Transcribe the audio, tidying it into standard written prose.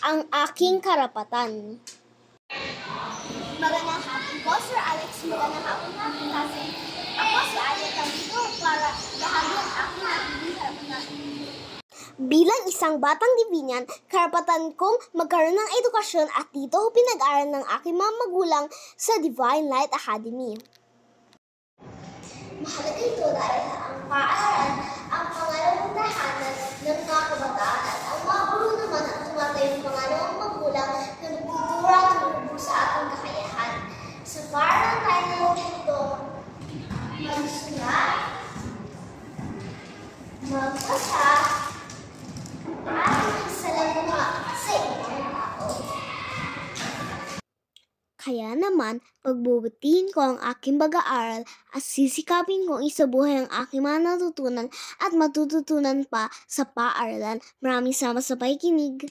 ang aking karapatan. Magandang hapon po, Sir Alex. Magandang hapon po, kasi ako si Alex dito para bahagi ang aking nagiging karapatan. Bilang isang batang Divinian, karapatan kong magkaroon ng edukasyon at dito ko pinag-aral ng aking mga magulang sa Divine Light Academy. Mahalaga ito dahil ang paaralan ang pangalawang tahanan ng mga kabataan at ang mga guro naman ang tumatay ng pangalawang magulang na nagtuturo at tumutulong sa ating kakayahan. Sa paaralan tayo natutulong magsulat, magbasa, at magsalamuha sa ibang tao. Kaya naman, pagbubutihin ko ang aking pag-aaral at sisikapin kong isabuhay ang aking mga natutunan at matututunan pa sa paaralan. Maraming salamat sa pakikinig.